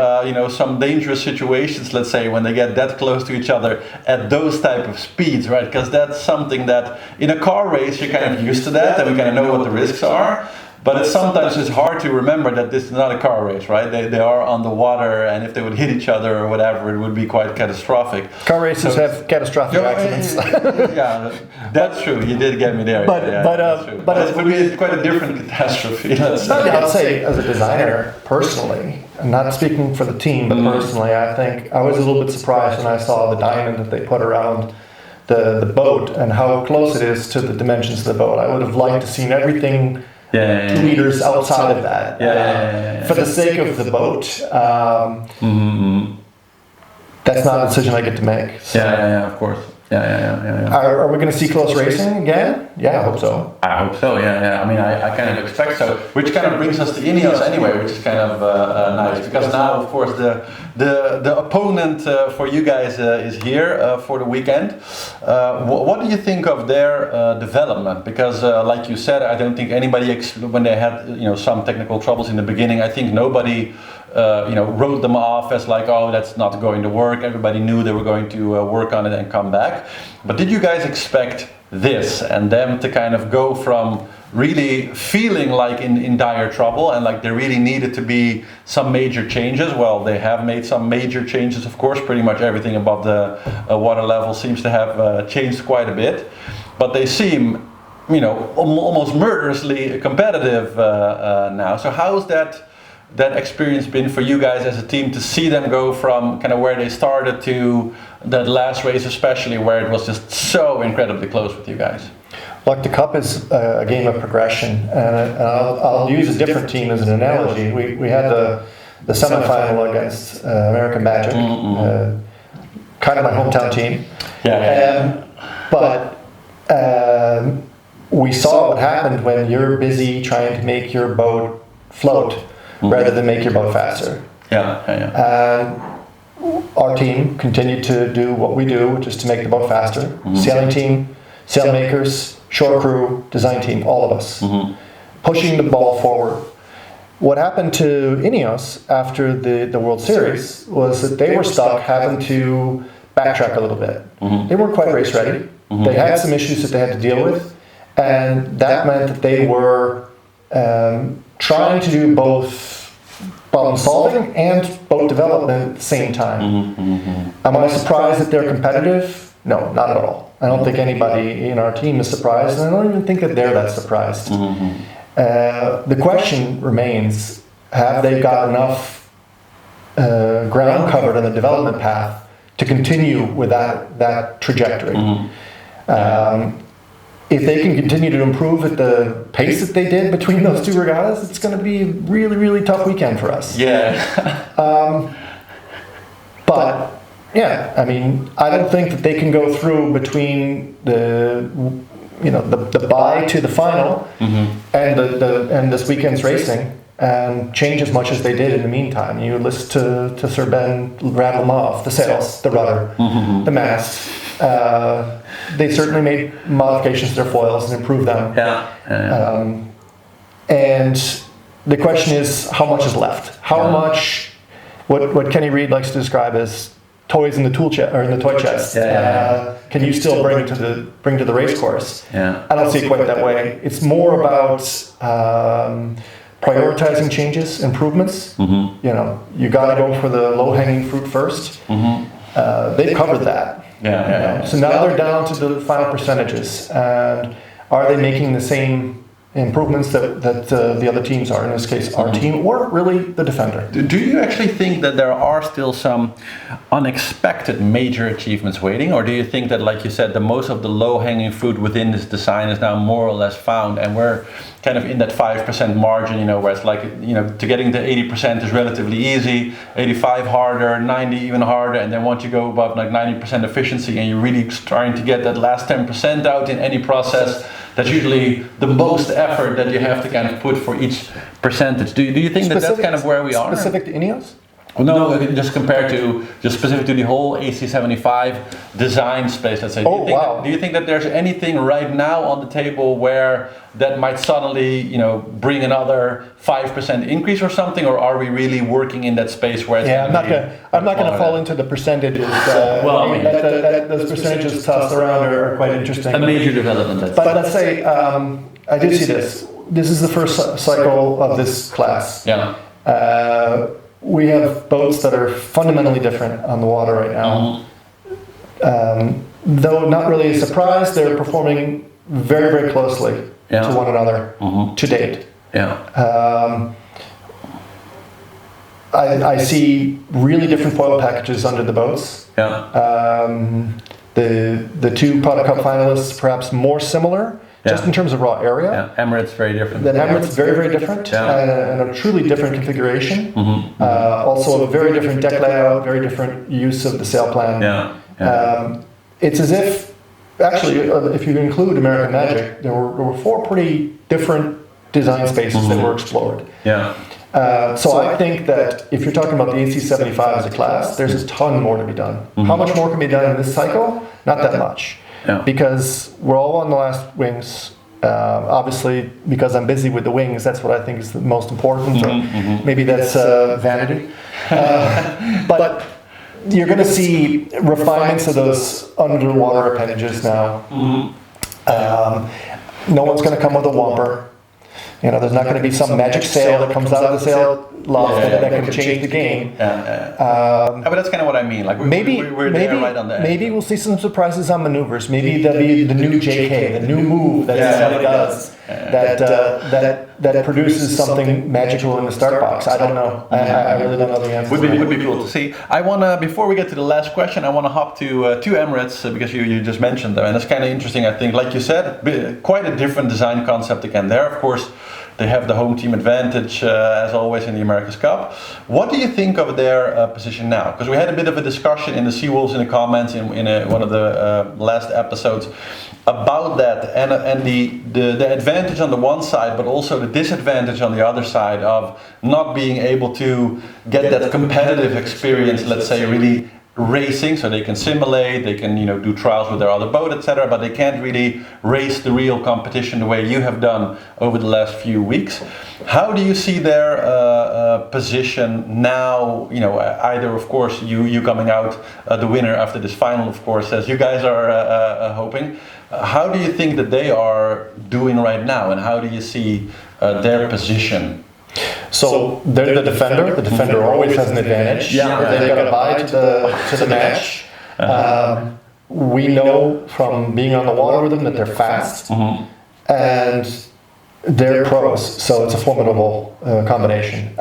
some dangerous situations. Let's say when they get that close to each other at those type of speeds, right? Because that's something that in a car race you're kind of used to that, and we kind of know what the risks are. But sometimes it's hard to remember that this is not a car race, right? They are on the water, and if they would hit each other or whatever, it would be quite catastrophic. Car races have catastrophic accidents. Yeah, that's true. You did get me there. But it would be quite a different catastrophe. I'd say, as a designer, personally, I'm not speaking for the team, but personally, I think I was a little bit surprised when I saw the diamond that they put around the boat and how close it is to the dimensions of the boat. I would have liked to seen everything 2 meters outside of that. For the sake of the boat, that's not a decision I get to make. So. Yeah, of course. Yeah. Are we going to see close racing again? Yeah, I hope so. I hope so, yeah. I mean, I kind of expect so. Which kind of brings us to Ineos anyway, which is kind of nice. Because now, of course, the opponent for you guys is here for the weekend. What do you think of their development? Because like you said, I don't think anybody, when they had some technical troubles in the beginning, I think nobody wrote them off as like, oh, that's not going to work. Everybody knew they were going to work on it and come back. But did you guys expect this and them to kind of go from really feeling like in dire trouble and like there really needed to be some major changes? Well, they have made some major changes, of course. Pretty much everything above the water level seems to have changed quite a bit. But they seem, almost murderously competitive now. So how's that experience been for you guys as a team to see them go from kind of where they started to that last race, especially where it was just so incredibly close with you guys? Look, the Cup is a game of progression, and I'll use a different team as an analogy. We had the semifinal against American Magic, kind of my hometown team. But we saw what happened when you're busy trying to make your boat float rather than make your boat faster. Our team continued to do what we do, which is to make the boat faster. Sailing team, sailmakers, shore crew, design team, all of us, pushing the ball forward. What happened to Ineos after the World Series was that they were stuck having to backtrack a little bit. They weren't quite race ready. They had some issues that they had to deal with, and that meant that they were trying to do both problem solving and boat development at the same time. Am I surprised that they're competitive? No, not at all. I don't think anybody in our team is surprised, and I don't even think that they're that surprised. The question remains, have they got enough ground covered on the development path to continue with that trajectory? If they can continue to improve at the pace that they did between those two regattas, it's going to be a really, really tough weekend for us. But yeah, I mean, I don't think that they can go through between the bye to the final and this weekend's racing and change as much as they did in the meantime. You listen to Sir Ben rattle them off: the sails, the rudder, the mast. They certainly made modifications to their foils and improved them. And the question is, how much is left? How much? What Kenny Reed likes to describe as toys in the tool chest or in the toy chest. Can you still bring to the race course? I don't see it quite that way. It's more about prioritizing changes, improvements. You got to go for the low-hanging fruit first. They've covered that. So now they're down to the final percentages, and are they making the same improvements that the other teams are, in this case our team, or really the defender? Do you actually think that there are still some unexpected major achievements waiting, or do you think that, like you said, the most of the low-hanging fruit within this design is now more or less found, and we're kind of in that 5% margin, where it's like, to getting to 80% is relatively easy, 85 harder, 90 even harder, and then once you go above like 90% efficiency and you're really trying to get that last 10% out in any process, that's usually the most effort that you have to kind of put for each percentage. Do you think that's kind of where we are? Specific to Ineos? No, just compared to, just specific to the whole AC75 design space, let's say. Do you think that there's anything right now on the table where that might suddenly, bring another 5% increase or something, or are we really working in that space where it's I'm not going to fall into the percentages. Those percentages tossed around are quite interesting. A major development. But let's say, I did see this. This is the first cycle of this class. Yeah. We have boats that are fundamentally different on the water right now. Though not really a surprise, they're performing very, very closely to one another to date. Yeah. I see really different foil packages under the boats. Yeah. The two Prada Cup finalists perhaps more similar. Just in terms of raw area. Yeah. Emirates very different. Emirates very, very different, and a truly different configuration. Also a very different deck layout, very different use of the sail plan. It's as if, actually, if you include American Magic, there were 4 pretty different design spaces that were explored. So I think that if you're talking about the AC75 as a class, there's a ton more to be done. How much more can be done in this cycle? Not that much. Because we're all on the last wings. Obviously, because I'm busy with the wings, that's what I think is the most important. Or maybe that's vanity. But you're going to see refinements of those underwater appendages now. No one's going to come with a whomper. There's not going to be some magic sail that comes out of the sail loft that can change the game. But that's kind of what I mean. Like we're there right on the edge. Maybe we'll see some surprises on maneuvers. Maybe there'll be the new JK, the new move that somebody does that produces something magical in the start box. I don't know. I really don't know the answer. Would be cool to see. I wanna, before we get to the last question, I wanna hop to Emirates because you just mentioned them, and it's kind of interesting. I think, like you said, quite a different design concept again. There, of course, they have the home team advantage as always in the America's Cup. What do you think of their position now? Because we had a bit of a discussion in the Seawolves in the comments in one of the last episodes about that and the advantage on the one side, but also the disadvantage on the other side of not being able to get that competitive experience, let's say, really racing. So they can simulate, they can do trials with their other boat, etc., but they can't really race the real competition the way you have done over the last few weeks. How do you see their position now? Either, of course, you coming out the winner after this final, of course, as you guys are hoping. How do you think that they are doing right now, and how do you see their position? So they're the defender. The defender always has an advantage. They've got to buy to the match. We know from being on the water with them that they're fast, and they're pros. So it's a formidable combination.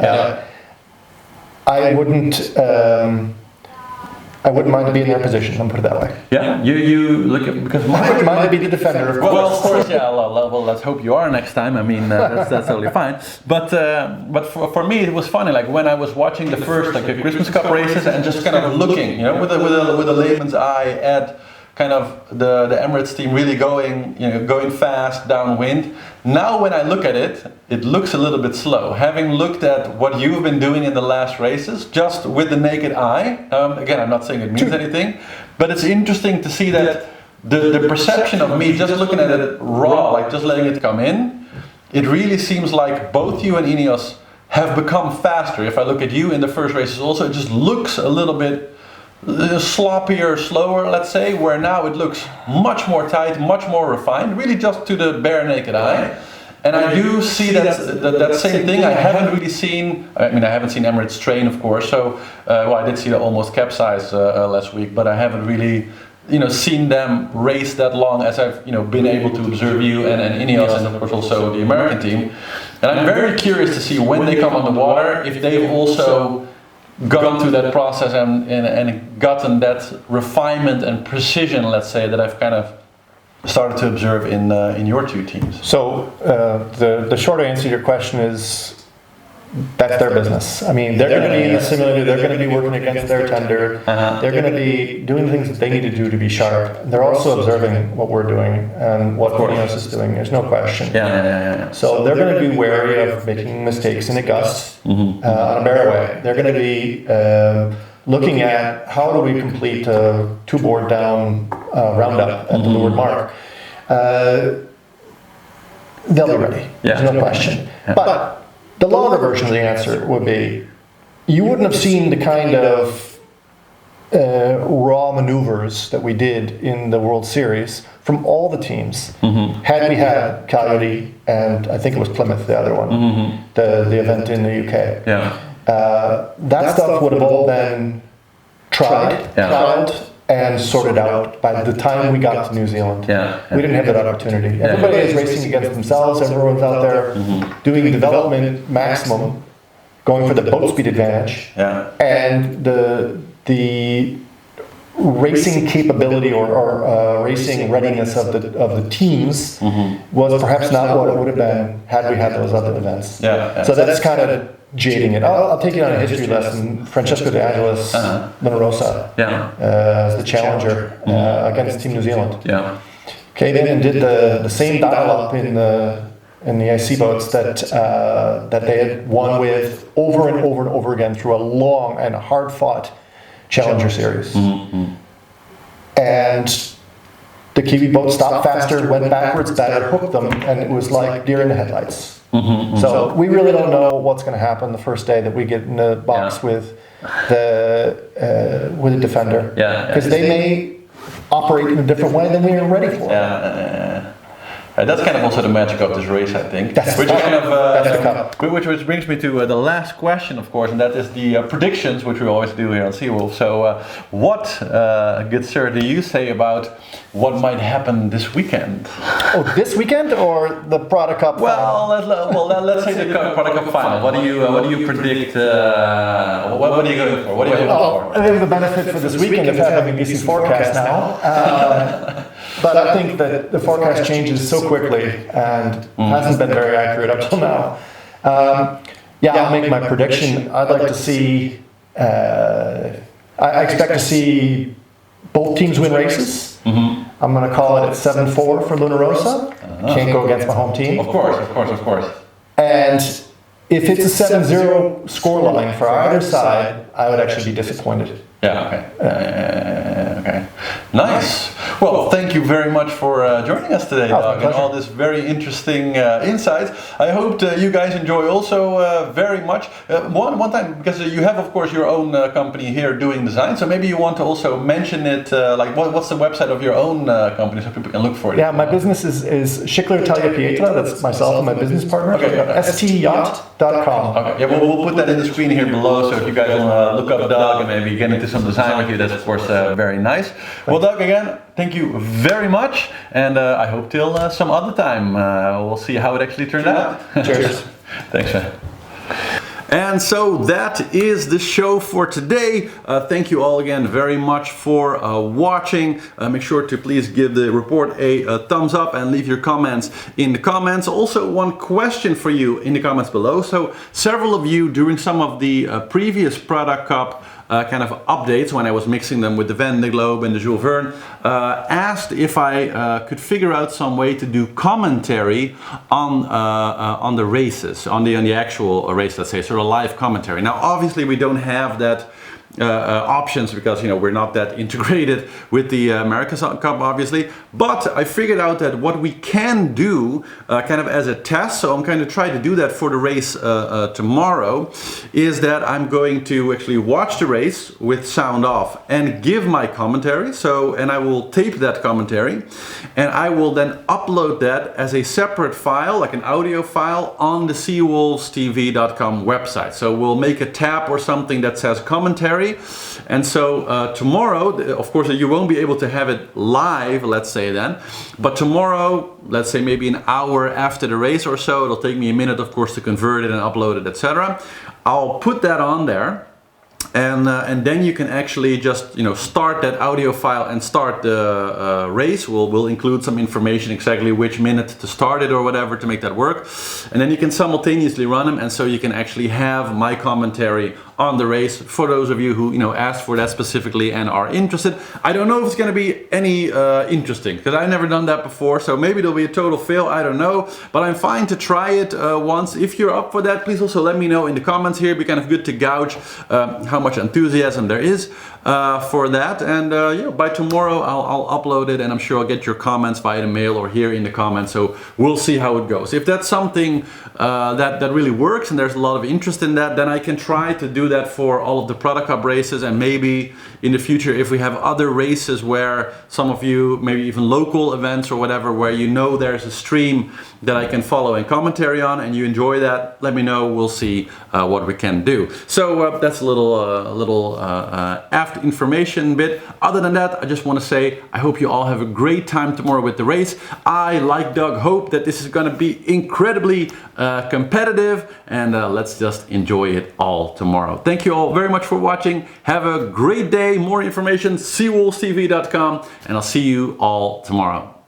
I wouldn't mind to be in their position. I'll put it that way. Yeah, you look at, because I wouldn't mind to be the defender. Of course. Well, of course, yeah. Well, let's hope you are next time. I mean, that's totally fine. But for me, it was funny. Like when I was watching the first the Christmas Cup races and just kind of looking, with a layman's eye at kind of the Emirates team really going fast downwind. Now when I look at it, it looks a little bit slow. Having looked at what you've been doing in the last races, just with the naked eye, again, I'm not saying it means anything, but it's interesting to see that the perception of me just looking at it raw, like just letting it come in, it really seems like both you and Ineos have become faster. If I look at you in the first races also, it just looks a little bit sloppier, slower, let's say, where now it looks much more tight, much more refined, really just to the bare naked eye. And I do see that same thing. I haven't really seen, I haven't seen Emirates train, of course, so, I did see the almost capsize last week, but I haven't really, seen them race that long as I've, been able to observe you and Ineos and of course also the American team. And I'm very curious to see when they come on the water, if they've also gone through that process and gotten that refinement and precision, let's say, that I've kind of started to observe in your two teams. So the short answer to your question is that's their business. I mean, they're going to be in the simulator, they're going to be working against their tender, they're going to be doing things that they need to do to be sharp. They're also observing what we're doing and what Ineos is doing, there's no question. So they're going to be wary of making mistakes in a gust on a barroway. They're going to be looking at how do we complete a 2-board down roundup at the leeward mark. They'll be ready, there's no question. But the longer version of the answer would be, you wouldn't have seen the kind of raw maneuvers that we did in the World Series from all the teams had we had Coyote and I think it was Plymouth, the other one, the event in the UK. That stuff would have all been tried, trialed, and sorted out by the time we got to New Zealand. We didn't have that opportunity. Everybody is racing against themselves, everyone's out there doing development maximum, going for the boat speed advantage, and the racing capability or racing readiness of the teams was perhaps not what it would have been had we had those other events. So that's kind of jading it. I'll take you on a history lesson. Francesco De Angelis, Luna Rossa, as the challenger against Team New Zealand. Okay, they then did the same dial-up in the IC boats that they had won with over and over and over again through a long and hard-fought Challenger Series. And the Kiwi boat stopped faster, went backwards better, hooked them, and it was like deer in the headlights. So we really don't know what's going to happen the first day that we get in the box with the defender, because they may operate in a different way than we are ready for. That's kind of also the magic of this race, I think. That's which which brings me to the last question, of course, and that is the predictions, which we always do here on Seawolf. So, what, good sir, do you say about what might happen this weekend? Oh, this weekend or the Prada Cup final? Let's say the Prada Cup final. What do you predict? What are you going for? What are you hoping for? I think the benefit for this weekend of having a decent forecast now. But I think that the forecast changes so quickly and hasn't been very accurate up till now. I'll make my prediction. I'd like to see, I expect to see both teams win races. I'm going to call it at 7-4 for Luna Rossa. Can't go against my home team. Of course. And if it's a 7-0 scoreline for either side, I would actually be disappointed. Okay. Nice. Well, thank you very much for joining us today, Doug, and all this very interesting insights. I hope you guys enjoy also very much. One time, because you have, of course, your own company here doing design, so maybe you want to also mention it, like what's the website of your own company so people can look for it? Yeah, my business is Shickler Talia Pietra. That's myself and my business partner. styacht.com. Okay. We'll put that in the screen here below, so if you guys want to look up Doug and maybe get into some design with you, that's of course very nice. Well, Doug, again, thank you very much, and I hope till some other time we'll see how it actually turned out. Cheers. Thanks, man. And so that is the show for today. Thank you all again very much for watching. Make sure to please give the report a thumbs up and leave your comments in the comments. Also, one question for you in the comments below. So several of you during some of the previous Prada Cup kind of updates when I was mixing them with the Vendée Globe and the Jules Verne, asked if I could figure out some way to do commentary on the races, on the actual race, let's say, sort of live commentary. Now, obviously, we don't have that options because we're not that integrated with the America's Cup, obviously. But I figured out that what we can do kind of as a test, so I'm going to try to do that for the race tomorrow, is that I'm going to actually watch the race with sound off and give my commentary. So, and I will tape that commentary and I will then upload that as a separate file, like an audio file, on the seawolvestv.com website. So we'll make a tab or something that says commentary. And so tomorrow, of course, you won't be able to have it live, let's say then, but tomorrow, let's say maybe an hour after the race or so, it'll take me a minute, of course, to convert it and upload it, etc. I'll put that on there. and then you can actually just start that audio file and start the race. We'll include some information exactly which minute to start it or whatever to make that work, and then you can simultaneously run them, and so you can actually have my commentary on the race for those of you who asked for that specifically and are interested. I don't know if it's going to be any interesting, because I've never done that before, so maybe it'll be a total fail, I don't know, but I'm fine to try it once. If you're up for that, please also let me know in the comments here. It'd be kind of good to gauge how much enthusiasm there is for that, and by tomorrow I'll upload it, and I'm sure I'll get your comments via the mail or here in the comments, so we'll see how it goes. If that's something that really works and there's a lot of interest in that, then I can try to do that for all of the Prada Cup races, and maybe in the future if we have other races where some of you, maybe even local events or whatever, where there's a stream that I can follow and commentary on and you enjoy that, let me know. We'll see what we can do. So that's a little after information bit. Other than that, I just want to say I hope you all have a great time tomorrow with the race. I, like Doug, hope that this is going to be incredibly competitive, and let's just enjoy it all tomorrow. Thank you all very much for watching. Have a great day. More information, seawolvestv.com, and I'll see you all tomorrow.